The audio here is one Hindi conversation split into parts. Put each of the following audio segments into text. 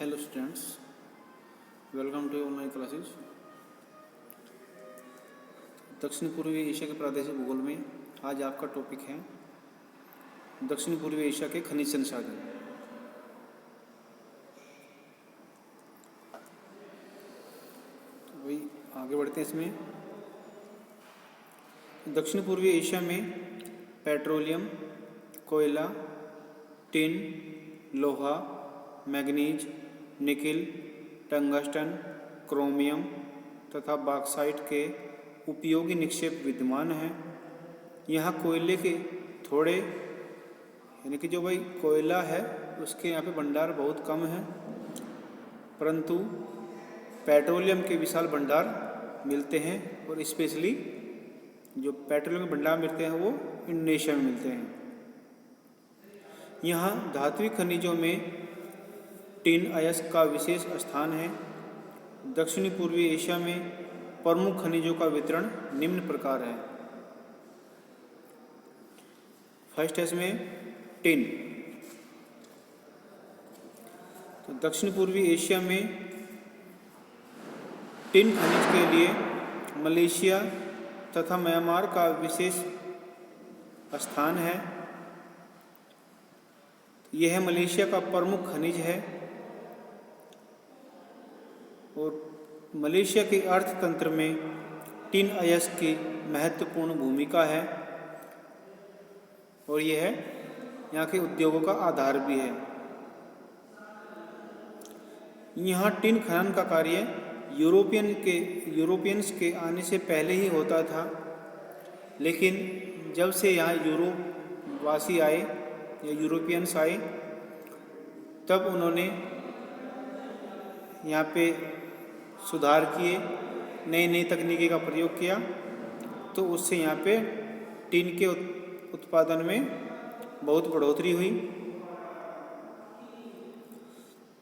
Hello students, welcome to online classes. दक्षिण पूर्वी एशिया के प्रादेशिक भूगोल में आज आपका टॉपिक है दक्षिण पूर्वी एशिया के खनिज संसाधन। तो वही आगे बढ़ते हैं। इसमें दक्षिण पूर्वी एशिया में पेट्रोलियम, कोयला, टिन, लोहा, मैग्नीज, निकिल, टंगस्टन, क्रोमियम तथा बॉक्साइट के उपयोगी निक्षेप विद्यमान हैं। यहाँ कोयले के थोड़े यानी कि जो कोयला है उसके यहाँ पे भंडार बहुत कम है, परंतु पेट्रोलियम के विशाल भंडार मिलते हैं और स्पेशली जो पेट्रोलियम के भंडार मिलते हैं वो इंडोनेशिया में मिलते हैं। यहाँ धात्विक खनिजों में टिन अयस्क का विशेष स्थान है। दक्षिणी पूर्वी एशिया में प्रमुख खनिजों का वितरण निम्न प्रकार है। फर्स्ट है इसमें टिन। तो दक्षिण पूर्वी एशिया में टिन खनिज के लिए मलेशिया तथा म्यांमार का विशेष स्थान है। यह मलेशिया का प्रमुख खनिज है और मलेशिया के अर्थतंत्र में टिन अयस्क की महत्वपूर्ण भूमिका है और यह यहाँ के उद्योगों का आधार भी है। यहाँ टिन खनन का कार्य यूरोपियंस के आने से पहले ही होता था, लेकिन जब से यहाँ यूरोपवासी आए या यूरोपियंस आए तब उन्होंने यहाँ पे सुधार किए, नई नई तकनीकी का प्रयोग किया, तो उससे यहाँ पे टिन के उत्पादन में बहुत बढ़ोतरी हुई।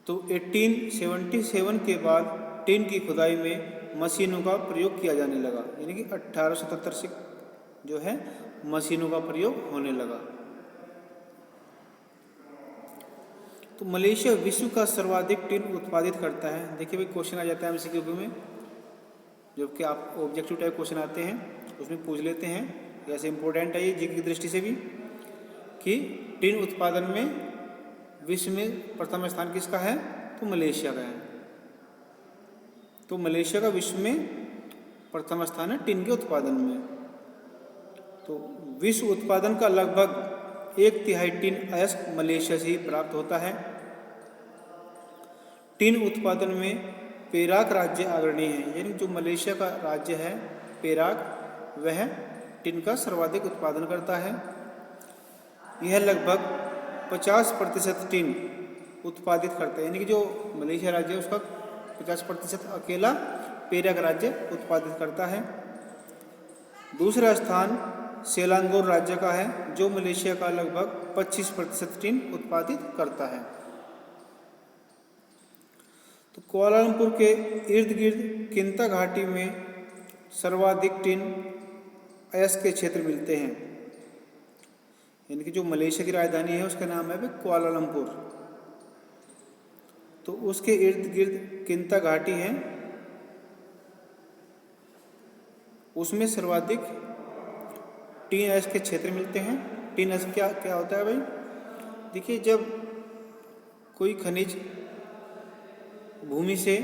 तो 1877 के बाद टिन की खुदाई में मशीनों का प्रयोग किया जाने लगा, यानी कि 1877 से जो है मशीनों का प्रयोग होने लगा। तो मलेशिया विश्व का सर्वाधिक टिन उत्पादित करता है। देखिए भाई, क्वेश्चन आ जाता है एमसीक्यू में, जबकि आप ऑब्जेक्टिव टाइप क्वेश्चन आते हैं उसमें पूछ लेते हैं। ऐसे इंपॉर्टेंट है ये जीके की दृष्टि से भी कि टिन उत्पादन में विश्व में प्रथम स्थान किसका है, तो मलेशिया का है। तो मलेशिया का विश्व में प्रथम स्थान है टिन के उत्पादन में। तो विश्व उत्पादन का लगभग 1/3 टिन अयस्क मलेशिया से ही प्राप्त होता है। टिन उत्पादन में पेराक राज्य अग्रणी है, यानी जो मलेशिया का राज्य है पेराक, वह टिन का सर्वाधिक उत्पादन करता है। यह लगभग 50% टिन उत्पादित करता है, यानी कि जो मलेशिया राज्य है उसका 50% अकेला पेराक राज्य उत्पादित करता है। दूसरा स्थान सेलांगोर राज्य का है, जो मलेशिया का लगभग 25% टिन उत्पादित करता है। तो कुआलालंपुर के इर्द गिर्द किंता घाटी में सर्वाधिक टिन अयस्क के क्षेत्र मिलते हैं, यानी कि जो मलेशिया की राजधानी है उसका नाम है कुआलालंपुर। तो उसके इर्द गिर्द किंता घाटी है, उसमें सर्वाधिक टिन अयस्क के क्षेत्र मिलते हैं। टिन अयस्क क्या होता है भाई? देखिए, जब कोई खनिज भूमि से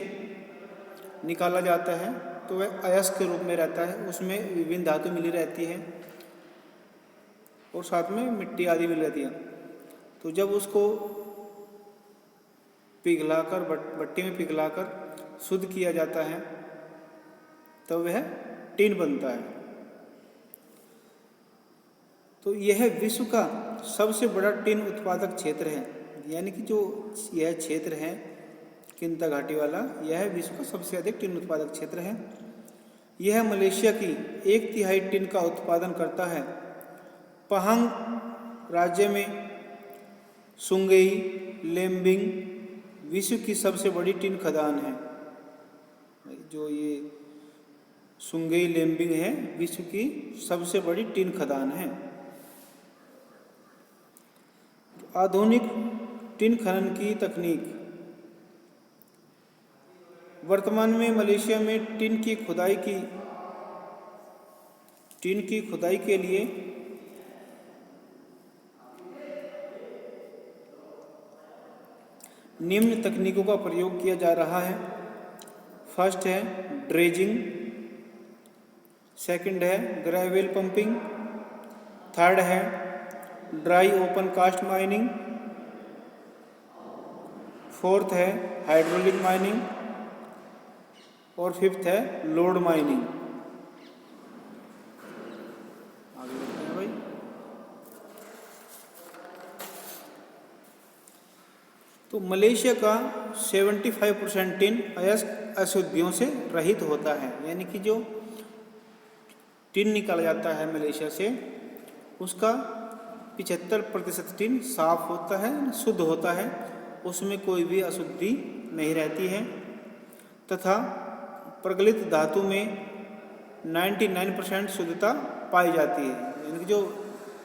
निकाला जाता है तो वह अयस्क के रूप में रहता है, उसमें विभिन्न धातु मिली रहती है और साथ में मिट्टी आदि मिल रहती है। तो जब उसको पिघलाकर भट्टी में पिघलाकर शुद्ध किया जाता है तो वह टिन बनता है। तो यह विश्व का सबसे बड़ा टिन उत्पादक क्षेत्र है, यानी कि जो यह क्षेत्र है किंता घाटी वाला, यह विश्व का सबसे अधिक टिन उत्पादक क्षेत्र है। यह मलेशिया की 1/3 टिन का उत्पादन करता है। पहांग राज्य में सुंगई लेम्बिंग विश्व की सबसे बड़ी टिन खदान है। जो ये सुंगई लेम्बिंग है विश्व की सबसे बड़ी टिन खदान है। आधुनिक टिन खनन की तकनीक वर्तमान में मलेशिया में टिन की खुदाई के लिए निम्न तकनीकों का प्रयोग किया जा रहा है। फर्स्ट है ड्रेजिंग, सेकंड है ग्रेवेल पंपिंग, थर्ड है dry open cast mining, fourth है हाइड्रोलिक माइनिंग और फिफ्थ है लोड माइनिंग। आगे बढ़ते हैं भाई। तो मलेशिया का 75% टिन अयस्क अशुद्धियों से रहित होता है, यानी कि जो टिन निकाला जाता है मलेशिया से उसका 75% टिन साफ होता है, शुद्ध होता है, उसमें कोई भी अशुद्धि नहीं रहती है तथा प्रगलित धातु में 99% शुद्धता पाई जाती है। यानी कि जो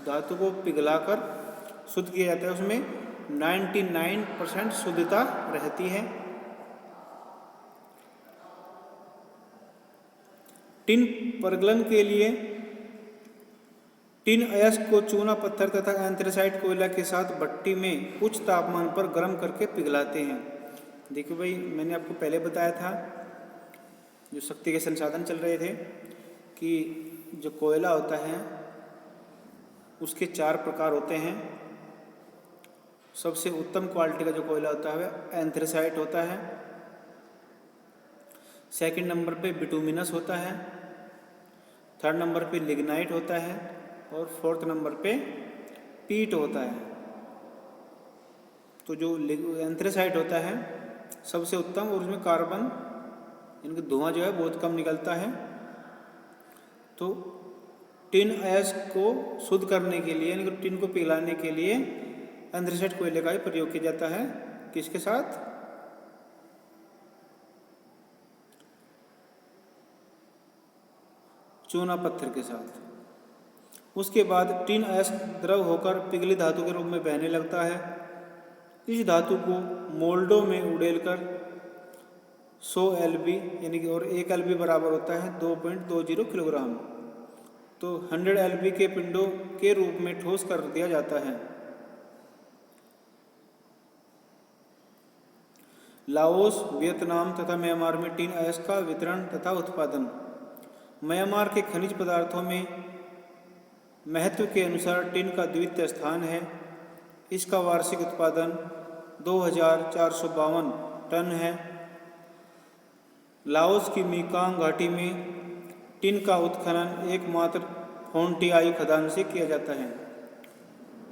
धातु को पिघलाकर शुद्ध किया जाता है उसमें 99% शुद्धता रहती है। टिन प्रगलन के लिए टिन अयस्क को चूना पत्थर तथा एंथ्रेसाइट कोयला के साथ भट्टी में उच्च तापमान पर गर्म करके पिघलाते हैं। देखिए भाई, मैंने आपको पहले बताया था जो शक्ति के संसाधन चल रहे थे कि जो कोयला होता है उसके 4 प्रकार होते हैं। सबसे उत्तम क्वालिटी का जो कोयला होता है एंथ्रेसाइट होता है, सेकंड नंबर पे बिटुमिनस होता है, थर्ड नंबर पे लिग्नाइट होता है और फोर्थ नंबर पे पीट होता है। तो जो एंथ्रेसाइट होता है सबसे उत्तम और उसमें कार्बन इनका धुआं जो है बहुत कम निकलता है। तो टिन अयस्क को शुद्ध करने के लिए, यानी कि टिन को पिघलाने के लिए एंथ्रेसाइट कोयले का ही प्रयोग किया जाता है। किसके साथ? चूना पत्थर के साथ। उसके बाद टिन अयस्क द्रव होकर पिघली धातु के रूप में बहने लगता है। इस धातु को मोल्डों में उड़ेलकर 100 LB यानी कि और 1 LB बराबर होता है 2.20 किलोग्राम, तो 100 LB के पिंडों के रूप में ठोस कर दिया जाता है। लाओस, वियतनाम तथा म्यांमार में टिन अयस्क का वितरण तथा उत्पादन। म्यांमार के खनिज पदार्थों में महत्व के अनुसार टिन का द्वितीय स्थान है। इसका वार्षिक उत्पादन 2452 टन है। लाओस की मेकांग घाटी में टिन का उत्खनन एकमात्र फोंटियाई खदान से किया जाता है।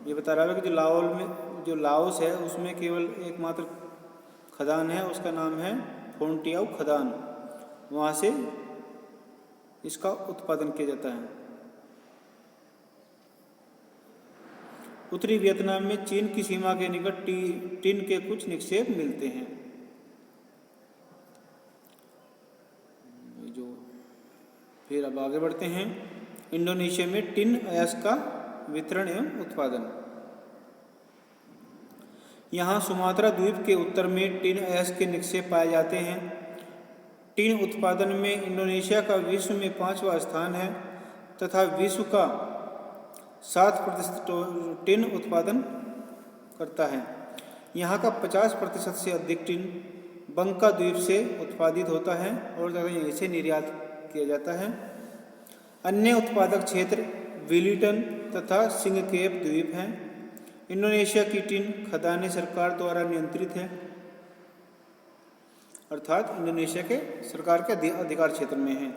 ये बता रहा है कि जो लाओस है उसमें केवल एकमात्र खदान है, उसका नाम है फोंटियाऊ खदान, वहाँ से इसका उत्पादन किया जाता है। उत्तरी वियतनाम में चीन की सीमा के निकट टिन के कुछ निक्षेप मिलते हैं। फिर अब आगे बढ़ते हैं। इंडोनेशिया में टिन अयस्क का वितरण एवं उत्पादन। यहाँ सुमात्रा द्वीप के उत्तर में टिन अयस्क के निक्षेप पाए जाते हैं। टिन उत्पादन में इंडोनेशिया का विश्व में 5वां स्थान है तथा विश्व का 7% टिन उत्पादन करता है। यहाँ का 50% से अधिक टिन बंका द्वीप से उत्पादित होता है और यहीं से निर्यात किया जाता है। अन्य उत्पादक क्षेत्र विलिटन तथा सिंगकेप द्वीप हैं। इंडोनेशिया की टिन खदानें सरकार द्वारा नियंत्रित है, अर्थात इंडोनेशिया के सरकार के अधिकार क्षेत्र में है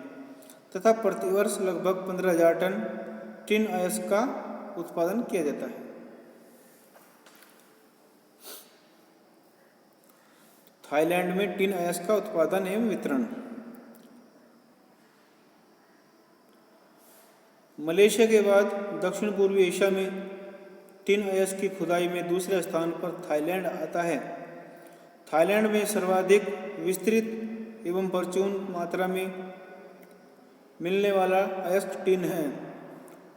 तथा प्रतिवर्ष लगभग 15,000 टन टिन अयस्क का उत्पादन किया जाता है। थाईलैंड में टिन अयस्क का उत्पादन एवं वितरण। मलेशिया के बाद दक्षिण पूर्वी एशिया में टिन अयस्क की खुदाई में दूसरे स्थान पर थाईलैंड आता है। थाईलैंड में सर्वाधिक विस्तृत एवं प्रचुर मात्रा में मिलने वाला अयस्क टिन है।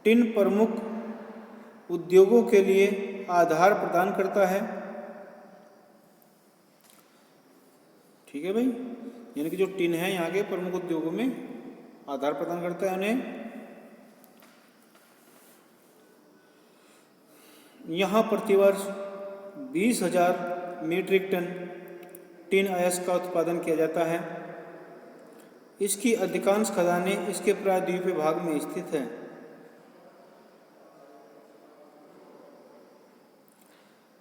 टिन प्रमुख उद्योगों के लिए आधार प्रदान करता है। ठीक है भाई। यानी कि जो टिन है यहाँ के प्रमुख उद्योगों में आधार प्रदान करता है उन्हें। यहाँ प्रतिवर्ष 20,000 मीट्रिक टन टिन अयस्क का उत्पादन किया जाता है। इसकी अधिकांश खदानें इसके प्रायद्वीपीय भाग में स्थित है।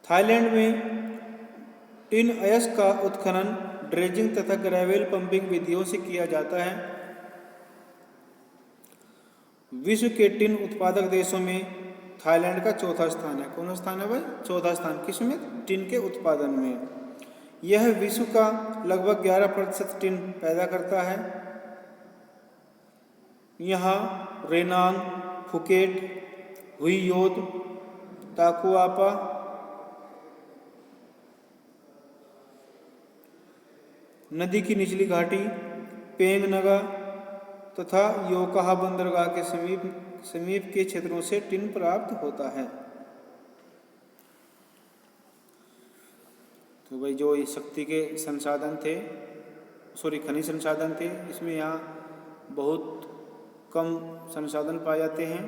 थाईलैंड में टिन अयस्क का उत्खनन ड्रेजिंग तथा ग्रेवेल पंपिंग विधियों से किया जाता है। विश्व के टिन उत्पादक देशों में थाईलैंड का चौथा स्थान है। कौन सा स्थान है भाई? चौथा स्थान। किसमें? टिन के उत्पादन में। यह विश्व का लगभग 11% टिन पैदा करता है। यहाँ रेनांग, फुकेट, हुइयोत, ताकुआपा, नदी की निचली घाटी, पेंग नगा तथा योकाहा बंदरगाह के समीप के क्षेत्रों से टिन प्राप्त होता है। तो भाई जो शक्ति के संसाधन थे, खनिज संसाधन थे, इसमें यहाँ बहुत कम संसाधन पाए जाते हैं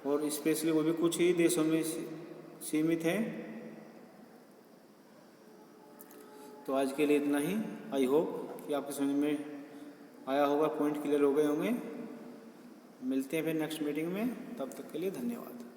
और स्पेशली वो भी कुछ ही देशों में सीमित हैं। तो आज के लिए इतना ही। आई होप कि आपके समझ में आया होगा, पॉइंट क्लियर हो गए होंगे। मिलते हैं फिर नेक्स्ट मीटिंग में, तब तक के लिए धन्यवाद।